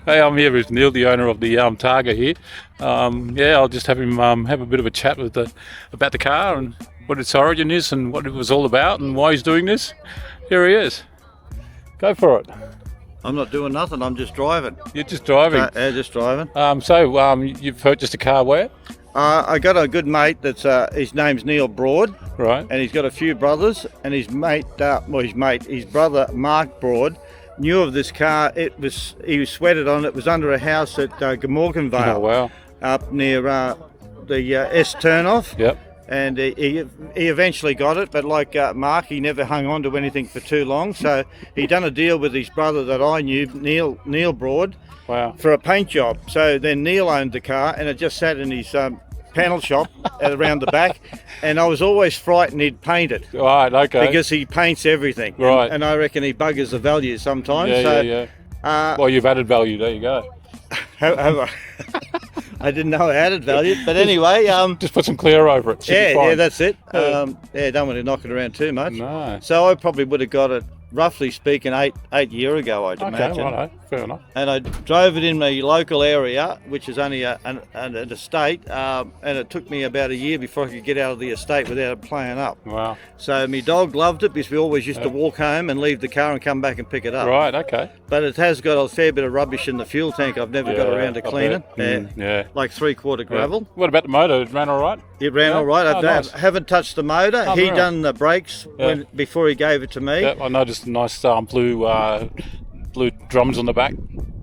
Hey, I'm here with Neil, the owner of the Targa here. I'll just have him have a bit of a chat with about the car and what its origin is and what it was all about and why he's doing this. Here he is. Go for it. I'm not doing nothing, I'm just driving. You're just driving. Just driving. You've purchased a car where? I got a good mate that's, his name's Neil Broad. Right. And he's got a few brothers, and his brother Mark Broad knew of this car. He was sweated on it. It was under a house at Glamorgan Vale. Oh, wow. Up near the S turnoff. Yep. And he eventually got it, but like Mark, he never hung on to anything for too long. So he done a deal with his brother that I knew, Neil Broad, Wow. for a paint job. So then Neil owned the car, and it just sat in his panel shop around the back. And I was always frightened he'd paint it. Right, okay. Because he paints everything. Right. And I reckon he buggers the value sometimes. Yeah. Well, you've added value. There you go. I didn't know I added value, but anyway, Just put some clear over it. Should be fine. that's it. Don't want to knock it around too much. No. So I probably would have got it, roughly speaking, eight year ago, I'd imagine. Okay, right, fair enough. And I drove it in my local area, which is only an estate, and it took me about a year before I could get out of the estate without it playing up. Wow. So my dog loved it because we always used to walk home and leave the car and come back and pick it up. Right, okay. But it has got a fair bit of rubbish in the fuel tank. I've never got around to cleaning. Yeah. Like 3/4 gravel. What about the motor? It ran all right? It ran all right. Nice. Haven't touched the motor. Oh, He right. done the brakes before he gave it to me. Yeah, I noticed a nice blue drums on the back.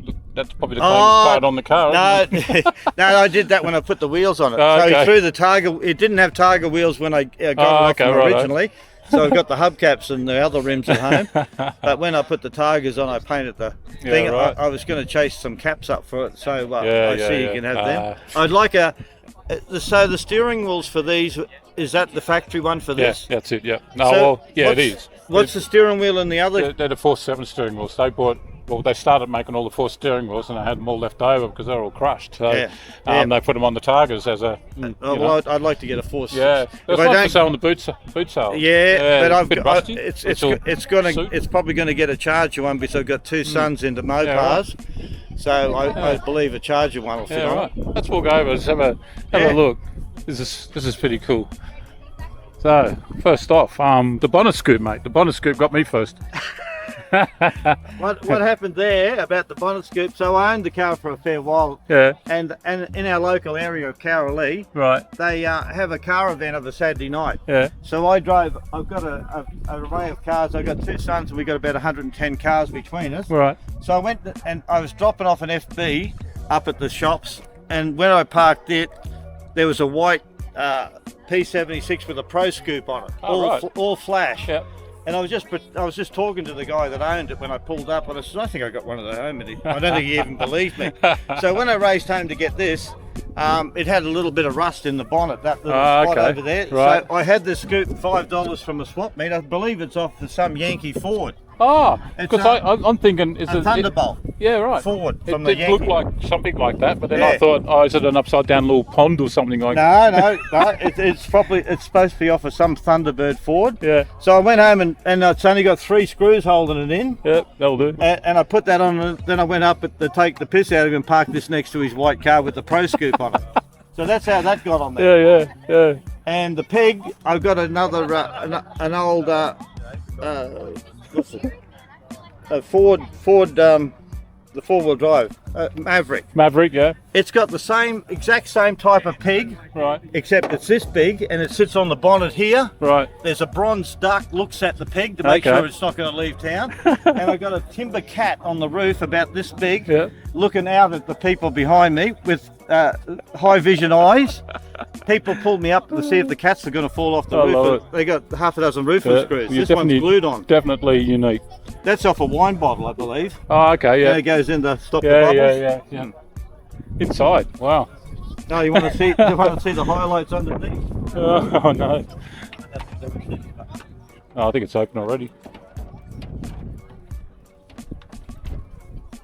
Look, that's probably the cleanest part on the car. No, isn't it? no, I did that when I put the wheels on it. Oh, So he okay. threw the Targa. It didn't have Targa wheels when I got it off them righto. originally. So I've got the hubcaps and the other rims at home. But when I put the Targas on, I painted the thing. right. I was going to chase some caps up for it, so you can have them. Ah. I'd like so the steering wheels for these, is that the factory one for Yeah, this? that's it, yeah. No, So it is. What's the steering wheel in the other? They're the 4/7 steering wheels. They started making all the 4 steering wheels and they had them all left over because they're all crushed. So they put them on the Targas as a. I'd like to get a 4. Yeah, that's like for sale on the boot sale. Yeah, but a I've bit got rusty. it's probably going to get a Charger one because I've got 2 sons into Mopars, so I believe a Charger one will fit on. Right. Let's walk over. Let's have a look. This is pretty cool. So first off, the bonnet scoop, mate. The bonnet scoop got me first. What happened there about the bonnet scoop? So I owned the car for a fair while. Yeah. And in our local area of Cowralee, Right. they have a car event of a Saturday night. Yeah. So I've got an array of cars. I've got 2 sons and we've got about 110 cars between us. Right. So I went and I was dropping off an FB up at the shops, and when I parked it, there was a white P76 with a Pro Scoop on it, all flash. Yeah. And I was just talking to the guy that owned it when I pulled up, and I said, I think I got one of the home. And I don't think he even believed me. So when I raced home to get this, it had a little bit of rust in the bonnet, that little spot over there. Right. So I had this scoop $5 from a swap meet. I believe it's off some Yankee Ford. Oh, It's because I'm thinking is a it Thunderbolt. Yeah, right. Ford It from the looked Yankee. like something like that, but then Yeah. I thought, is it an upside down little pond or something like? No. It's supposed to be off of some Thunderbird Ford. Yeah. So I went home and it's only got 3 screws holding it in. Yeah, that'll do. And I put that on. Then I went up to take the piss out of him and parked this next to his white car with the Pro Scoop on it. So that's how that got on there. Yeah. And the peg, I've got another an old what's it? A Ford the 4-wheel drive Maverick, yeah. It's got the exact same type of peg, Right. except it's this big and it sits on the bonnet here. Right. There's a bronze duck looks at the peg to make sure it's not going to leave town. And I've got a timber cat on the roof about this big, looking out at the people behind me with high vision eyes. People pulled me up to see if the cats are going to fall off the roof. They got half a dozen roofing screws. This one's glued on. Definitely unique. That's off a wine bottle, I believe. Oh, okay, yeah. And it goes in to stop the bubbles. Yeah. Inside, wow. No, you want to see the highlights underneath? Oh no. Oh, I think it's open already.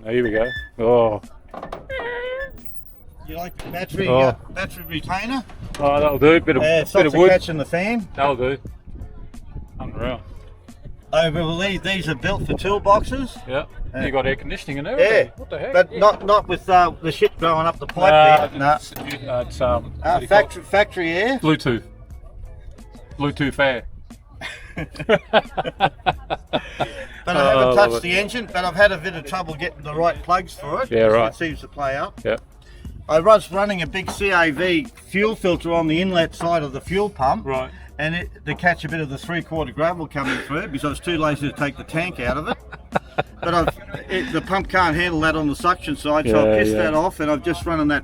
Oh, here we go. Oh. You like the battery retainer? Oh, that'll do. Bit of Stops wood. catching the fan. That'll do. Unreal. I believe these are built for toolboxes. Yeah. You got air conditioning and Yeah. everything. What the heck? But not with the shit growing up the pipe here. No. It's what do you call it? Factory air. Bluetooth. Bluetooth air. But I haven't touched the engine, but I've had a bit of trouble getting the right plugs for it. Yeah, right. It seems to play up. Yeah. I was running a big CAV fuel filter on the inlet side of the fuel pump. Right. And to catch a bit of the 3/4 gravel coming through because I was too lazy to take the tank out of it. But the pump can't handle that on the suction side, so I pissed that off, and I've just running that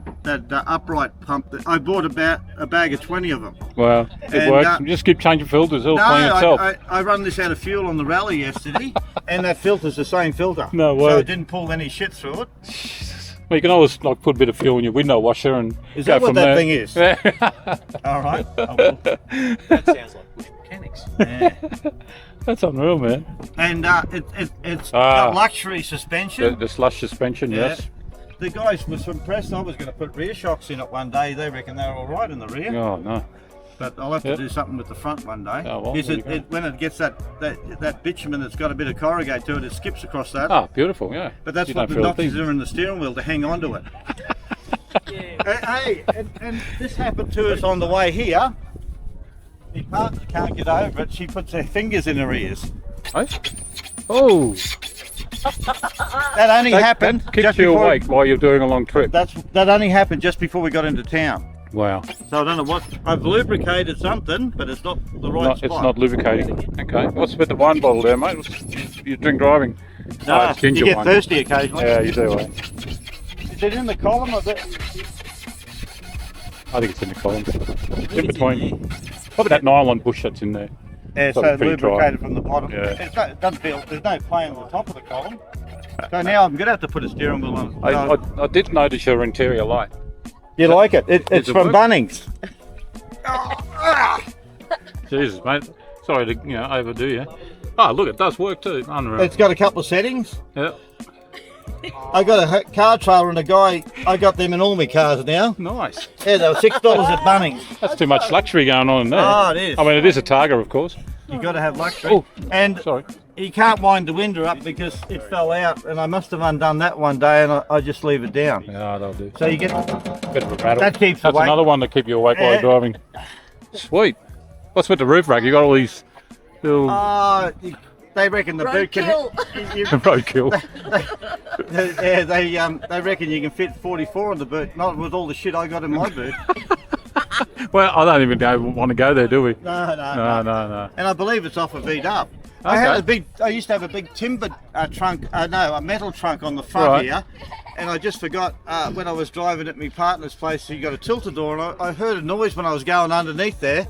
upright pump. I bought about a bag of 20 of them. Wow, it works. Just keep changing filters, it'll clean itself. I run this out of fuel on the rally yesterday, and that filter's the same filter. No way. So it didn't pull any shit through it. Well, you can always like put a bit of fuel in your window washer and Is go that what from that there. thing is? All right. I will. That sounds like bush mechanics. Yeah. That's unreal, man. And it's got luxury suspension. The slush suspension, yes. The guys was impressed. I was going to put rear shocks in it one day. They reckon they're all right in the rear. Oh no. But I'll have to do something with the front one day. Oh, well, Is there you go. when it gets that bitumen that's got a bit of corrugate to it, it skips across that. Ah, beautiful, yeah. But that's You what don't the feel a notches thing. are in the steering wheel to hang on to it. Hey, and this happened to us on the way here. My partner can't get over it. She puts her fingers in her ears. Hey? Oh, That only happened that keeps just you before. awake while you're doing a long trip. That only happened just before we got into town. Wow. So I don't know what. I've lubricated something, but it's not the right spot. It's not lubricating. Okay. What's with the wine bottle there, mate? You drink driving? No, it's ginger you get wine. thirsty occasionally. Yeah, you do. Is it in the column or the? I think it's in the column. In between. Probably that nylon bush that's in there. Yeah, so Probably pretty dry. lubricated from the bottom. Yeah. It doesn't feel. There's no play on the top of the column. So now I'm gonna have to put a steering wheel on. I did notice your interior light. You like it? It's it from work? Bunnings. Jesus, mate. Sorry to overdo you. Oh, look, it does work too. Unreal. It's got a couple of settings. Yeah. I got a car trailer and a guy. I got them in all my cars now. Nice. Yeah, they were $6 at Bunnings. That's too much luxury going on in there. Oh, it is. I mean, it is a Targa, of course. You got to have luxury. Oh, and sorry. you can't wind the window up because it fell out, and I must have undone that one day, and I just leave it down. Yeah, that'll do. So you get Bit of a rattle. that keeps That's awake. another one to keep you awake while Yeah. you're driving. Sweet. What's with the roof rack? You got all these little They reckon the boot can. roadkill. Yeah, they reckon you can fit 44 on the boot. Not with all the shit I got in my boot. Well, I don't even want to go there, do we? No. And I believe it's off a V-Dub. Okay. I used to have a big timber trunk, a metal trunk on the front Right. here, and I just forgot when I was driving at my partner's place. He got a tilted door, and I heard a noise when I was going underneath there,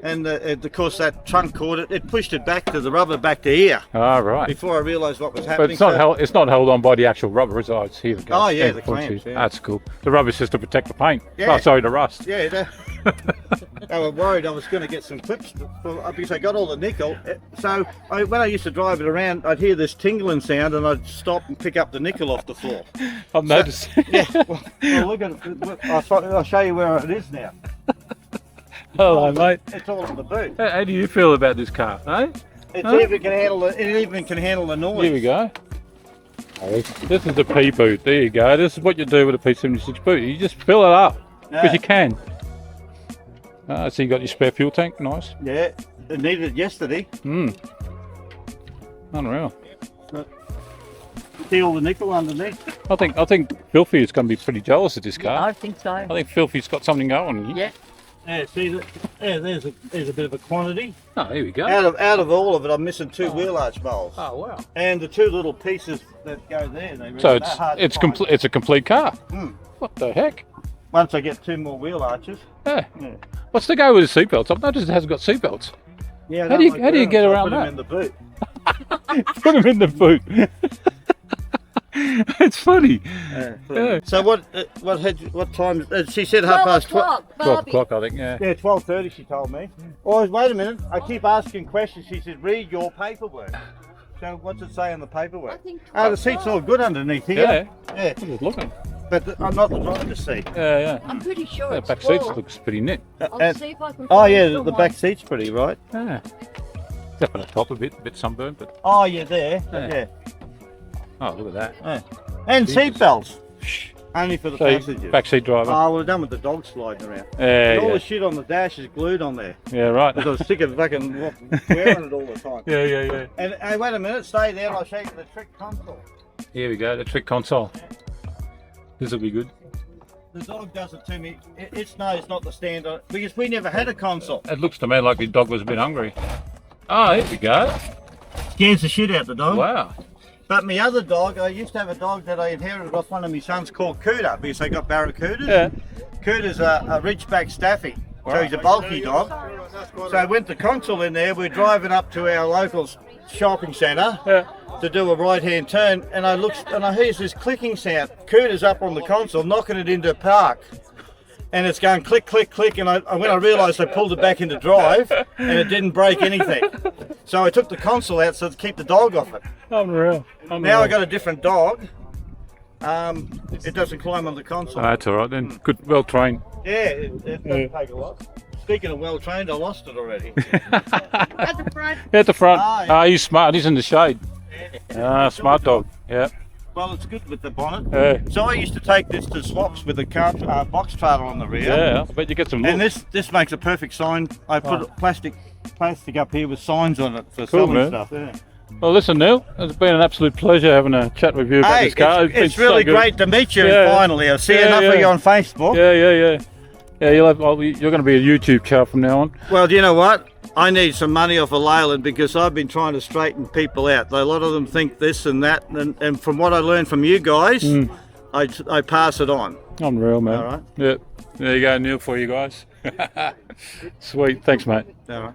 and of course that trunk caught it. It pushed it back to the rubber back to here Ah, right. before I realised what was happening. But it's not held on by the actual rubber, is it? Oh, it's here we go. Oh, yeah, Yeah, the clamps, yeah. That's cool. The rubber's just to protect the paint. Yeah. Oh, sorry, the rust. Yeah, they were worried I was going to get some clips because I got all the nickel. So when I used to drive it around, I'd hear this tingling sound, and I'd stop and pick up the nickel off the floor. I've noticed. Yeah, well, look at it. Look, I'll show you where it is now. Hello, mate. It's all in the boot. How do you feel about this car, eh? It Huh? even can handle the noise. Here we go. This is the P boot. There you go. This is what you do with a P76 boot. You just fill it up because Yeah. you can. So you got your spare fuel tank. Nice. Yeah, it needed it yesterday. Unreal. See all the nickel underneath. I think Filthy is going to be pretty jealous of this car. I think so. I think Filthy's got something going. Yeah. Yeah, see that? Yeah, there's a bit of a quantity. Oh, here we go. Out of all of it, I'm missing 2 wheel arch bowls. Oh, wow. And the 2 little pieces that go there. They So they're hard to it's find. complete. It's a complete car. Hmm. What the heck? Once I get 2 more wheel arches. Yeah. Yeah. What's the go with the seatbelts? I've noticed it hasn't got seatbelts. Yeah. I How do don't you- how do you wheels, get so I around put 'em that? in the boot. Put them in the boot. It's funny. Yeah. So what time? She said 12:30. 12 o'clock, I think. Yeah. Yeah, 12:30. She told me. Oh, wait a minute. I keep asking questions. She said, "Read your paperwork." So what's it say on the paperwork? I think Oh, the seat's all good underneath here. Yeah. I'm just looking. But I'm not the driver's seat. Yeah. I'm pretty sure The it's back seats 12. looks pretty neat. I'll see if I can Oh find yeah, someone. the back seat's pretty right. Yeah. Up on the top a bit sunburned, but Oh, you're there. Yeah. Yeah. oh, look at that. Yeah. And Jesus. seatbelts. Only for the So, passengers. backseat driver. Oh, we're done with the dog sliding around. Yeah, And all yeah. the shit on the dash is glued on there. Yeah, right. Because I was sick of fucking wearing it all the time. Yeah, yeah, yeah. And hey, wait a minute, stay there and I'll show you the trick console. Here we go, the trick console. This will be good. The dog does it to me. It's no, it's not the standard because we never had a console. It looks to me like the dog was a bit hungry. Oh, here we go. Scares the shit out the dog. Wow. But my other dog, I used to have a dog that I inherited off one of my sons called Cooter because they got barracudas. Yeah. Cooter's a Ridgeback Staffy, so he's a bulky dog. So I went to console in there. We're driving up to our local shopping centre Yeah. to do a right-hand turn, and I looked and I hear this clicking sound. Cooter's up on the console, knocking it into park. And it's going click, click, click, and when I realised I pulled it back into drive, and it didn't break anything. So I took the console out so to keep the dog off it. Unreal. Now I got a different dog. It doesn't climb on the console. Oh, that's all right then. Good, well trained. Yeah, it doesn't take a lot. Speaking of well trained, I lost it already. At the front. At the front. Ah, Ah, he's smart. He's in the shade. Ah, smart dog. Yeah. Well, it's good with the bonnet. Yeah. So I used to take this to swaps with a box trailer on the rear. Yeah. I bet you get some. And looks. this makes a perfect sign. I put Oh. plastic up here with signs on it for Cool, selling man. stuff. Yeah. Well, listen, Neil. It's been an absolute pleasure having a chat with you about Hey, this car. it's been really so good. great to meet you Yeah. finally. I see Yeah, enough of yeah. you on Facebook. Yeah, yeah, yeah. Yeah, you're going to be a YouTube car from now on. Well, do you know what? I need some money off of Leyland because I've been trying to straighten people out. A lot of them think this and that, and from what I learned from you guys, I pass it on. Unreal, man. All right. Yeah. There you go, Neil, for you guys. Sweet. Thanks, mate. All right.